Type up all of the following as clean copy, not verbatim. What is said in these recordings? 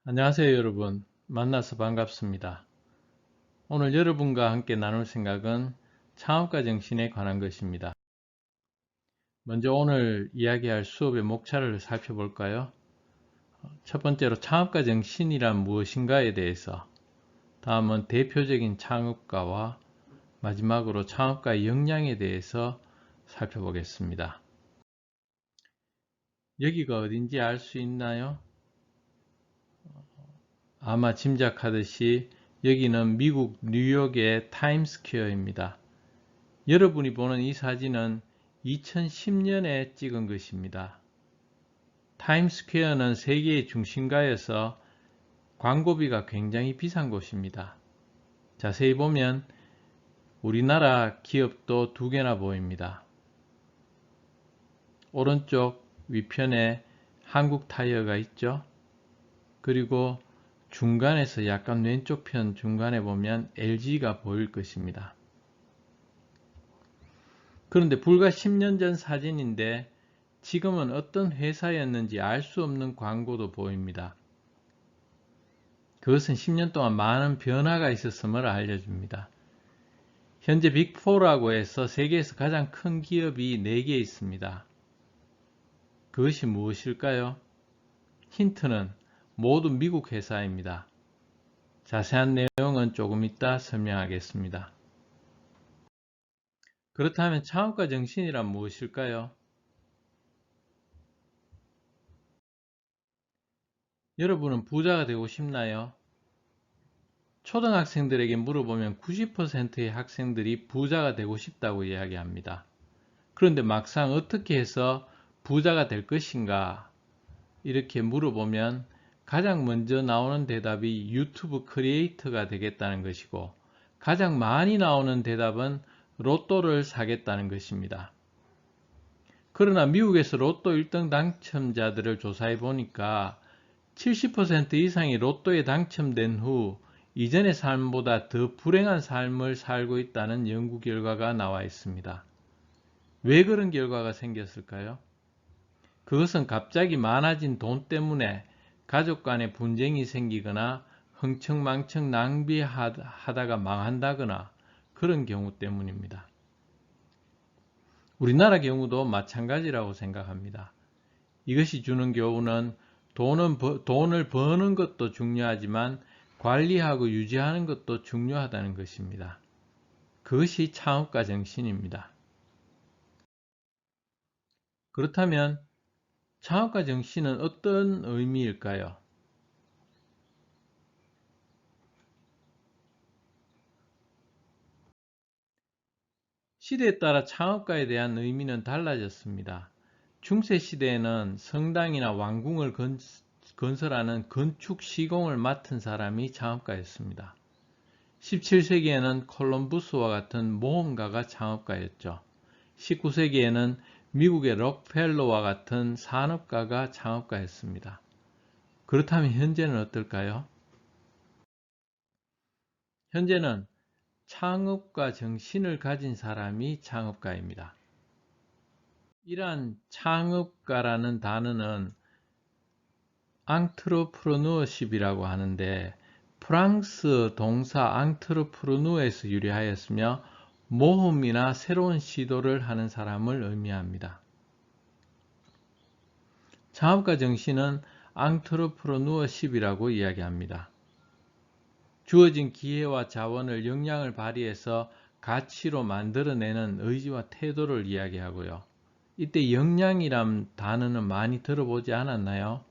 안녕하세요 여러분. 만나서 반갑습니다. 오늘 여러분과 함께 나눌 생각은 창업가 정신에 관한 것입니다. 먼저 오늘 이야기할 수업의 목차를 살펴볼까요? 첫 번째로 창업가 정신이란 무엇인가에 대해서, 다음은 대표적인 창업가와 마지막으로 창업가의 역량에 대해서 살펴보겠습니다. 여기가 어딘지 알 수 있나요? 아마 짐작하듯이 여기는 미국 뉴욕의 타임스퀘어입니다. 여러분이 보는 이 사진은 2010년에 찍은 것입니다. 타임스퀘어는 세계의 중심가여서 광고비가 굉장히 비싼 곳입니다. 자세히 보면 우리나라 기업도 두 개나 보입니다. 오른쪽 위편에 한국 타이어가 있죠. 그리고 중간에서 약간 왼쪽 편 중간에 보면 LG가 보일 것입니다. 그런데 불과 10년 전 사진인데 지금은 어떤 회사였는지 알 수 없는 광고도 보입니다. 그것은 10년 동안 많은 변화가 있었음을 알려줍니다. 현재 빅4라고 해서 세계에서 가장 큰 기업이 4개 있습니다. 그것이 무엇일까요? 힌트는 모두 미국 회사입니다. 자세한 내용은 조금 이따 설명하겠습니다. 그렇다면 창업가 정신이란 무엇일까요? 여러분은 부자가 되고 싶나요? 초등학생들에게 물어보면 90%의 학생들이 부자가 되고 싶다고 이야기합니다. 그런데 막상 어떻게 해서 부자가 될 것인가 이렇게 물어보면 가장 먼저 나오는 대답이 유튜브 크리에이터가 되겠다는 것이고, 가장 많이 나오는 대답은 로또를 사겠다는 것입니다. 그러나 미국에서 로또 1등 당첨자들을 조사해 보니까 70% 이상이 로또에 당첨된 후 이전의 삶보다 더 불행한 삶을 살고 있다는 연구 결과가 나와 있습니다. 왜 그런 결과가 생겼을까요? 그것은 갑자기 많아진 돈 때문에 가족 간에 분쟁이 생기거나 흥청망청 낭비하다가 망한다거나 그런 경우 때문입니다. 우리나라 경우도 마찬가지라고 생각합니다. 이것이 주는 교훈은 돈을 버는 것도 중요하지만 관리하고 유지하는 것도 중요하다는 것입니다. 그것이 창업가 정신입니다. 그렇다면 창업가 정신은 어떤 의미일까요? 시대에 따라 창업가에 대한 의미는 달라졌습니다. 중세 시대에는 성당이나 왕궁을 건설하는 건축 시공을 맡은 사람이 창업가였습니다. 17세기에는 콜럼부스와 같은 모험가가 창업가였죠. 19세기에는 미국의 록펠러와 같은 산업가가 창업가였습니다. 그렇다면 현재는 어떨까요? 현재는 창업가 정신을 가진 사람이 창업가입니다. 이러한 창업가라는 단어는 앙트로프르누어십이라고 하는데 프랑스 동사 앙트로프르누에서 유래하였으며 모험이나 새로운 시도를 하는 사람을 의미합니다. 창업가 정신은 앙트로프르누어십이라고 이야기합니다. 주어진 기회와 자원을 역량을 발휘해서 가치로 만들어내는 의지와 태도를 이야기하고요. 이때 역량이란 단어는 많이 들어보지 않았나요?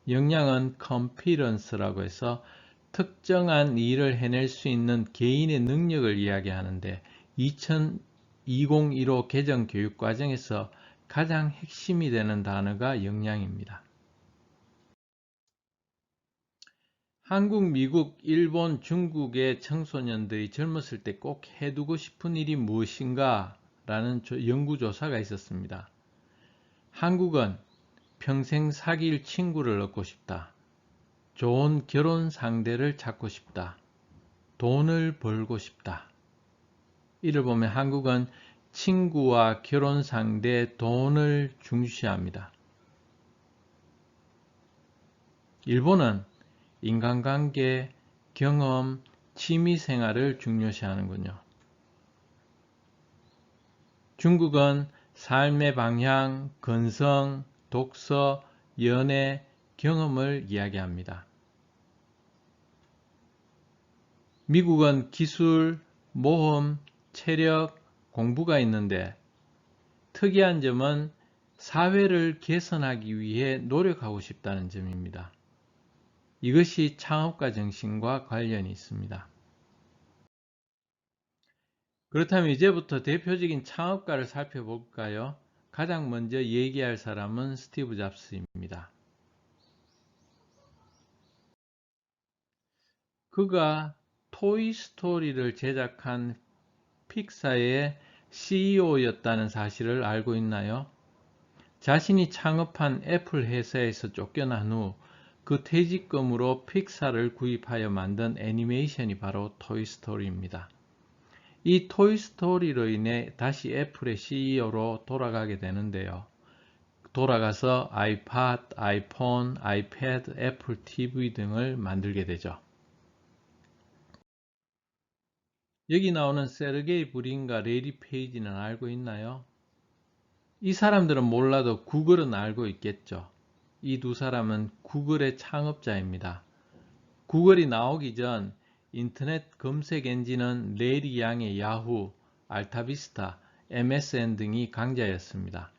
역량은 competence라고 해서 특정한 일을 해낼 수 있는 개인의 능력을 이야기하는데 2015 개정 교육과정에서 가장 핵심이 되는 단어가 역량입니다. 한국, 미국, 일본, 중국의 청소년들이 젊었을 때 꼭 해두고 싶은 일이 무엇인가 라는 연구조사가 있었습니다. 한국은 평생 사귈 친구를 얻고 싶다. 좋은 결혼 상대를 찾고 싶다. 돈을 벌고 싶다. 이를 보면 한국은 친구와 결혼 상대, 돈을 중시합니다. 일본은 인간관계, 경험, 취미생활을 중요시하는군요. 중국은 삶의 방향, 건성, 독서, 연애, 경험을 이야기합니다. 미국은 기술, 모험, 체력, 공부가 있는데 특이한 점은 사회를 개선하기 위해 노력하고 싶다는 점입니다. 이것이 창업가 정신과 관련이 있습니다. 그렇다면 이제부터 대표적인 창업가를 살펴볼까요? 가장 먼저 얘기할 사람은 스티브 잡스입니다. 그가 토이스토리를 제작한 픽사의 CEO였다는 사실을 알고 있나요? 자신이 창업한 애플 회사에서 쫓겨난 후 그 퇴직금으로 픽사를 구입하여 만든 애니메이션이 바로 토이스토리입니다. 이 토이스토리로 인해 다시 애플의 CEO로 돌아가게 되는데요. 돌아가서 아이팟, 아이폰, 아이패드, 애플 TV 등을 만들게 되죠. 여기 나오는 세르게이 브린과 레리 페이지는 알고 있나요? 이 사람들은 몰라도 구글은 알고 있겠죠. 이 두 사람은 구글의 창업자입니다. 구글이 나오기 전 인터넷 검색 엔진은 레리 양의 야후, 알타비스타, MSN 등이 강자였습니다.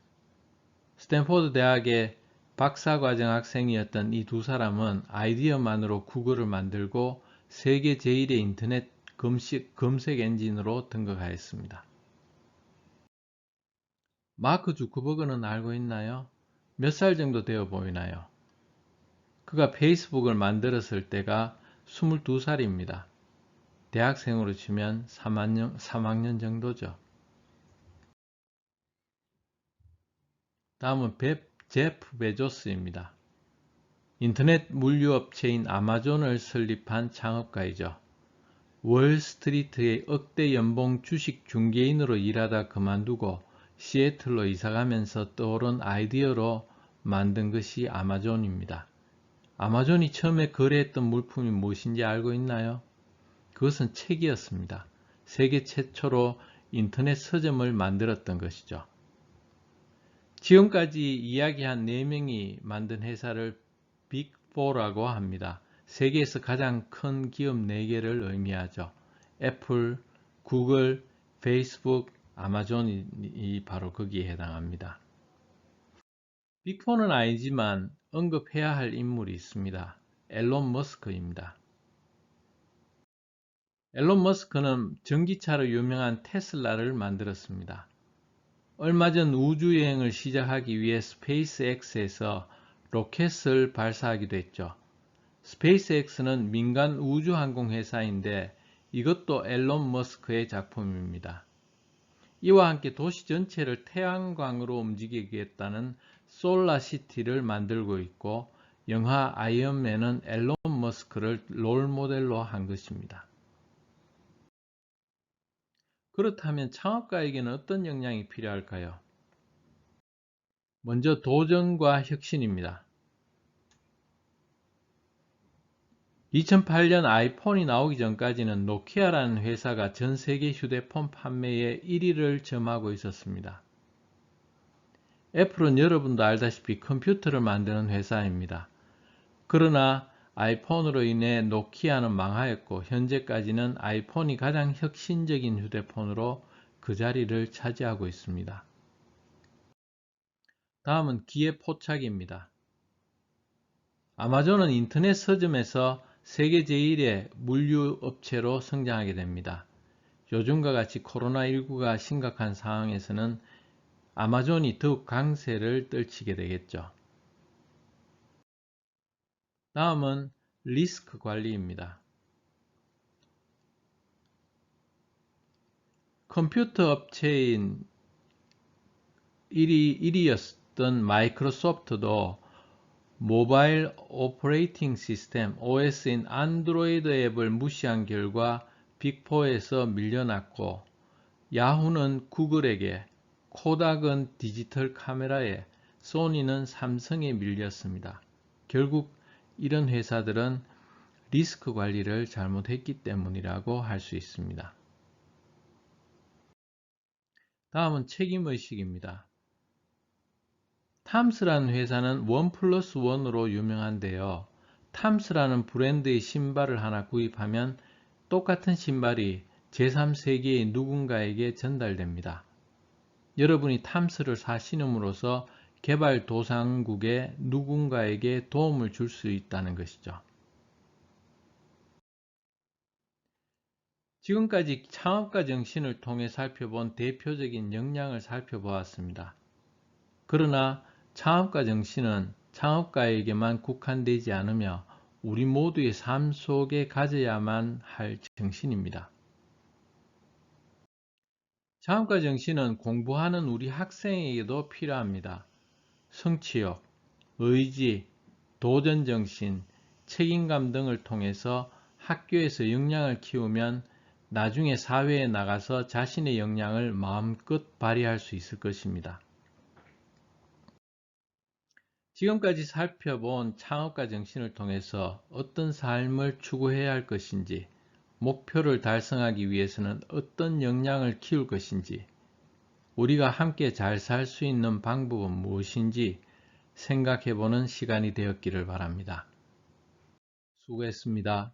스탠포드 대학의 박사과정 학생이었던 이 두 사람은 아이디어만으로 구글을 만들고 세계 제1의 인터넷 검색 엔진으로 등극하였습니다. 마크 주커버그는 알고 있나요? 몇 살 정도 되어 보이나요? 그가 페이스북을 만들었을 때가 22살입니다. 대학생으로 치면 3학년 정도죠. 다음은 제프 베조스입니다. 인터넷 물류업체인 아마존을 설립한 창업가이죠. 월스트리트의 억대 연봉 주식 중개인으로 일하다 그만두고 시애틀로 이사가면서 떠오른 아이디어로 만든 것이 아마존입니다. 아마존이 처음에 거래했던 물품이 무엇인지 알고 있나요? 그것은 책이었습니다. 세계 최초로 인터넷 서점을 만들었던 것이죠. 지금까지 이야기한 4명이 만든 회사를 빅4라고 합니다. 세계에서 가장 큰 기업 4개를 의미하죠. 애플, 구글, 페이스북, 아마존이 바로 거기에 해당합니다. 빅4는 아니지만 언급해야 할 인물이 있습니다. 앨런 머스크입니다. 앨런 머스크는 전기차로 유명한 테슬라를 만들었습니다. 얼마 전 우주여행을 시작하기 위해 스페이스X에서 로켓을 발사하기도 했죠. 스페이스X는 민간 우주항공회사인데 이것도 앨런 머스크의 작품입니다. 이와 함께 도시 전체를 태양광으로 움직이겠다는 솔라시티를 만들고 있고 영화 아이언맨은 앨런 머스크를 롤모델로 한 것입니다. 그렇다면 창업가에게는 어떤 역량이 필요할까요? 먼저 도전과 혁신입니다. 2008년 아이폰이 나오기 전까지는 노키아라는 회사가 전 세계 휴대폰 판매의 1위를 점하고 있었습니다. 애플은 여러분도 알다시피 컴퓨터를 만드는 회사입니다. 그러나 아이폰으로 인해 노키아는 망하였고 현재까지는 아이폰이 가장 혁신적인 휴대폰으로 그 자리를 차지하고 있습니다. 다음은 기회 포착입니다. 아마존은 인터넷 서점에서 세계 제1의 물류업체로 성장하게 됩니다. 요즘과 같이 코로나19가 심각한 상황에서는 아마존이 더욱 강세를 떨치게 되겠죠. 다음은 리스크 관리입니다. 컴퓨터 업체인 1위였던 마이크로소프트도 모바일 오퍼레이팅 시스템 OS인 안드로이드 앱을 무시한 결과 빅4에서 밀려났고 야후는 구글에게, 코닥은 디지털 카메라에, 소니는 삼성에 밀렸습니다. 결국 이런 회사들은 리스크 관리를 잘못했기 때문이라고 할 수 있습니다. 다음은 책임의식입니다. 탐스라는 회사는 1+1으로 유명한데요. 탐스라는 브랜드의 신발을 하나 구입하면 똑같은 신발이 제3세계의 누군가에게 전달됩니다. 여러분이 탐스를 사신음으로써 개발도상국의 누군가에게 도움을 줄 수 있다는 것이죠. 지금까지 창업가 정신을 통해 살펴본 대표적인 역량을 살펴보았습니다. 그러나 창업가 정신은 창업가에게만 국한되지 않으며 우리 모두의 삶 속에 가져야만 할 정신입니다. 창업가 정신은 공부하는 우리 학생에게도 필요합니다. 성취욕, 의지, 도전정신, 책임감 등을 통해서 학교에서 역량을 키우면 나중에 사회에 나가서 자신의 역량을 마음껏 발휘할 수 있을 것입니다. 지금까지 살펴본 창업가 정신을 통해서 어떤 삶을 추구해야 할 것인지, 목표를 달성하기 위해서는 어떤 역량을 키울 것인지, 우리가 함께 잘 살 수 있는 방법은 무엇인지 생각해보는 시간이 되었기를 바랍니다. 수고했습니다.